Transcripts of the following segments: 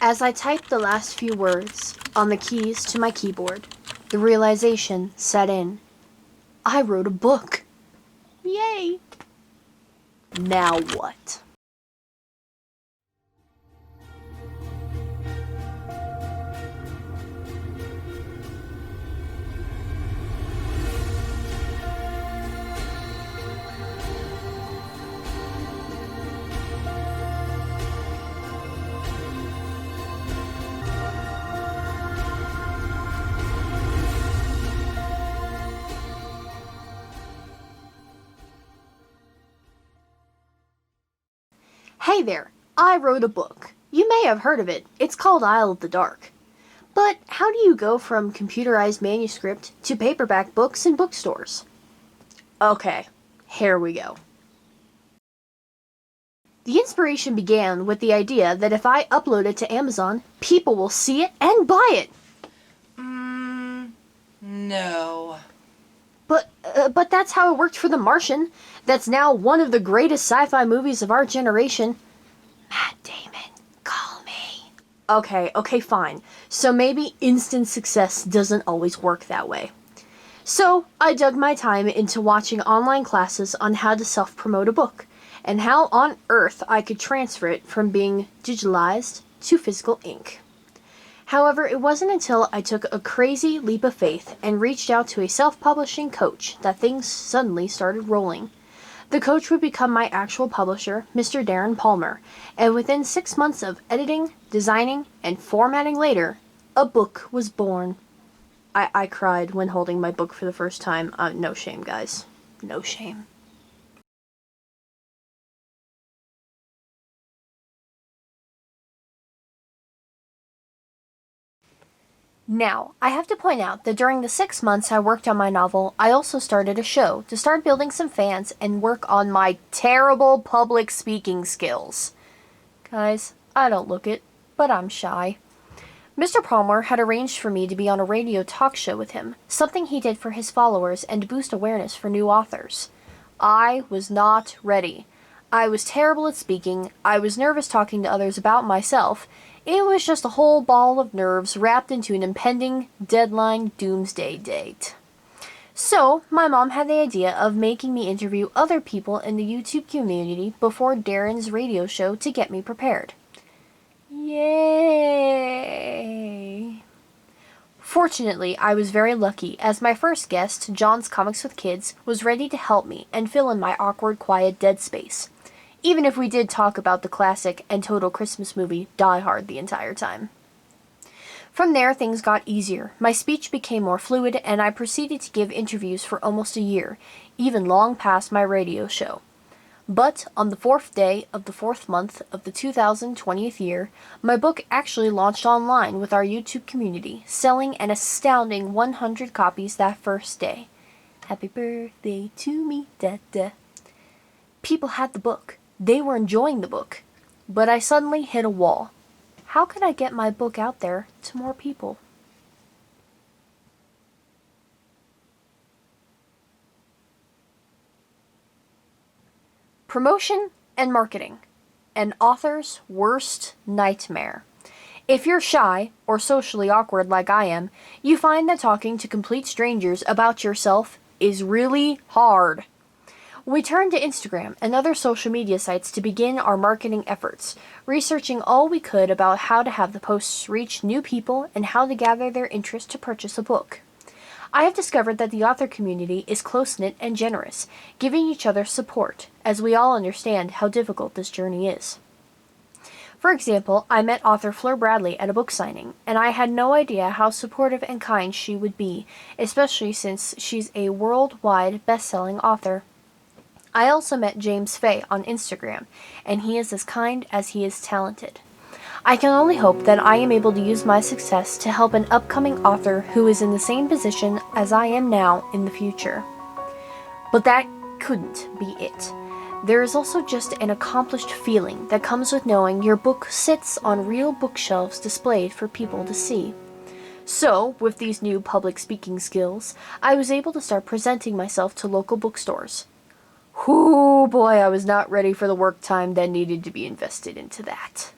As I typed the last few words on the keys to my keyboard, the realization set in. I wrote a book. Yay! Now what? Hey there, I wrote a book. You may have heard of it. It's called Isle of the Dark. But how do you go from computerized manuscript to paperback books in bookstores? Okay, here we go. The inspiration began with the idea that if I upload it to Amazon, people will see it and buy it. No. But that's how it worked for The Martian. That's now one of the greatest sci-fi movies of our generation. Matt Damon, call me. Okay, fine. So maybe instant success doesn't always work that way. So I dug my time into watching online classes on how to self-promote a book, and how on earth I could transfer it from being digitalized to physical ink. However, it wasn't until I took a crazy leap of faith and reached out to a self-publishing coach that things suddenly started rolling. The coach would become my actual publisher, Mr. Darren Palmer, and within 6 months of editing, designing, and formatting later, a book was born. I cried when holding my book for the first time. No shame, guys. No shame. Now, I have to point out that during the 6 months I worked on my novel, I also started a show to start building some fans and work on my terrible public speaking skills. Guys, I don't look it, but I'm shy. Mr. Palmer had arranged for me to be on a radio talk show with him, something he did for his followers and to boost awareness for new authors. I was not ready. I was terrible at speaking, I was nervous talking to others about myself. It was just a whole ball of nerves wrapped into an impending deadline doomsday date. So, my mom had the idea of making me interview other people in the YouTube community before Darren's radio show to get me prepared. Yay! Fortunately, I was very lucky, as my first guest, John's Comics with Kids, was ready to help me and fill in my awkward, quiet dead space. Even if we did talk about the classic and total Christmas movie Die Hard the entire time. From there, things got easier. My speech became more fluid, and I proceeded to give interviews for almost a year, even long past my radio show. But on the 4th day of the 4th month of the 2020th year, my book actually launched online with our YouTube community, selling an astounding 100 copies that first day. Happy birthday to me, da-da. People had the book. They were enjoying the book. But I suddenly hit a wall. How could I get my book out there to more people? Promotion and marketing. An author's worst nightmare. If you're shy or socially awkward like I am, you find that talking to complete strangers about yourself is really hard. We turned to Instagram and other social media sites to begin our marketing efforts, researching all we could about how to have the posts reach new people and how to gather their interest to purchase a book. I have discovered that the author community is close-knit and generous, giving each other support, as we all understand how difficult this journey is. For example, I met author Fleur Bradley at a book signing, and I had no idea how supportive and kind she would be, especially since she's a worldwide best-selling author. I also met James Fay on Instagram, and he is as kind as he is talented. I can only hope that I am able to use my success to help an upcoming author who is in the same position as I am now in the future. But that couldn't be it. There is also just an accomplished feeling that comes with knowing your book sits on real bookshelves displayed for people to see. So, with these new public speaking skills, I was able to start presenting myself to local bookstores. Whoo boy, I was not ready for the work time that needed to be invested into that.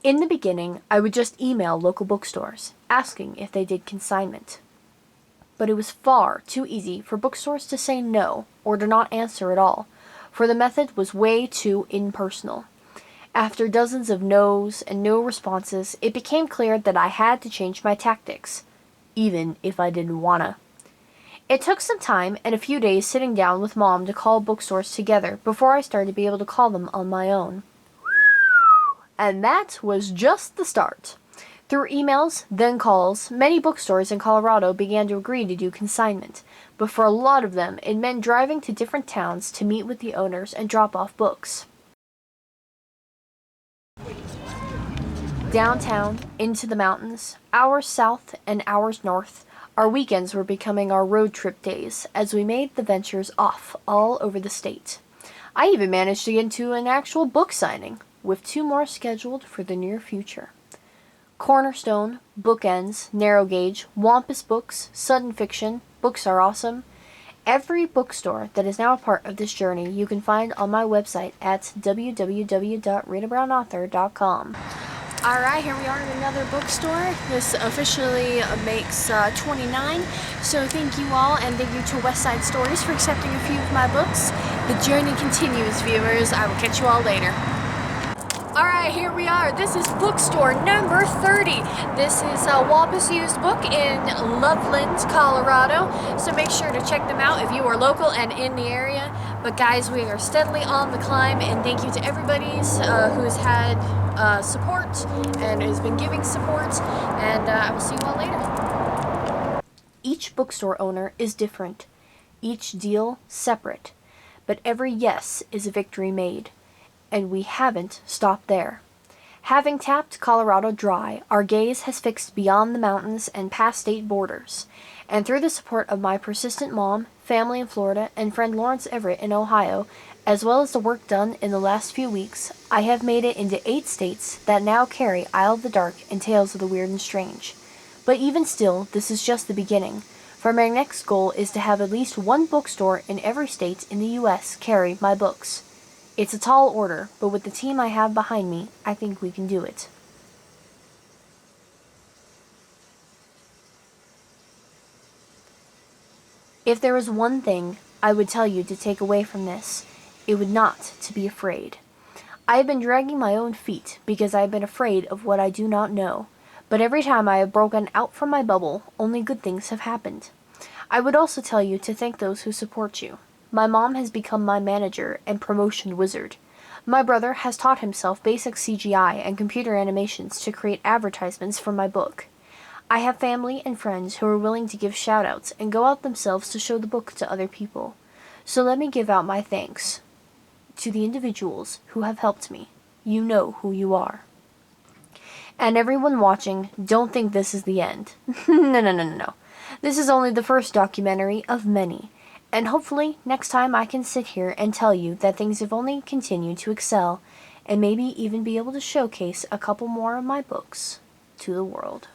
In the beginning, I would just email local bookstores, asking if they did consignment. But it was far too easy for bookstores to say no or to not answer at all, for the method was way too impersonal. After dozens of no's and no responses, it became clear that I had to change my tactics, even if I didn't wanna. It took some time and a few days sitting down with Mom to call bookstores together before I started to be able to call them on my own. And that was just the start. Through emails, then calls, many bookstores in Colorado began to agree to do consignment, but for a lot of them, it meant driving to different towns to meet with the owners and drop off books. Downtown, into the mountains, hours south and hours north, our weekends were becoming our road trip days as we made the ventures off all over the state. I even managed to get into an actual book signing, with 2 more scheduled for the near future. Cornerstone, Bookends, Narrow Gauge, Wampus Books, Sudden Fiction, Books Are Awesome. Every bookstore that is now a part of this journey you can find on my website at www.rinaBrownAuthor.com. Alright, here we are in another bookstore. This officially makes 29, so thank you all, and thank you to West Side Stories for accepting a few of my books. The journey continues, viewers. I will catch you all later. Alright, here we are. This is bookstore number 30. This is a Wampus Used Book in Loveland, Colorado. So make sure to check them out if you are local and in the area. But guys, we are steadily on the climb, and thank you to everybody who's had support and has been giving support. And I will see you all later. Each bookstore owner is different. Each deal separate. But every yes is a victory made. And we haven't stopped there. Having tapped Colorado dry, our gaze has fixed beyond the mountains and past state borders. And through the support of my persistent mom, family in Florida, and friend Lawrence Everett in Ohio, as well as the work done in the last few weeks, I have made it into 8 states that now carry Isle of the Dark and Tales of the Weird and Strange. But even still, this is just the beginning, for my next goal is to have at least 1 bookstore in every state in the U.S. carry my books. It's a tall order, but with the team I have behind me, I think we can do it. If there was one thing I would tell you to take away from this, it would not to be afraid. I have been dragging my own feet because I have been afraid of what I do not know, but every time I have broken out from my bubble, only good things have happened. I would also tell you to thank those who support you. My mom has become my manager and promotion wizard. My brother has taught himself basic CGI and computer animations to create advertisements for my book. I have family and friends who are willing to give shoutouts and go out themselves to show the book to other people. So let me give out my thanks to the individuals who have helped me. You know who you are. And everyone watching, don't think this is the end. No. This is only the first documentary of many. And hopefully, next time I can sit here and tell you that things have only continued to excel, and maybe even be able to showcase a couple more of my books to the world.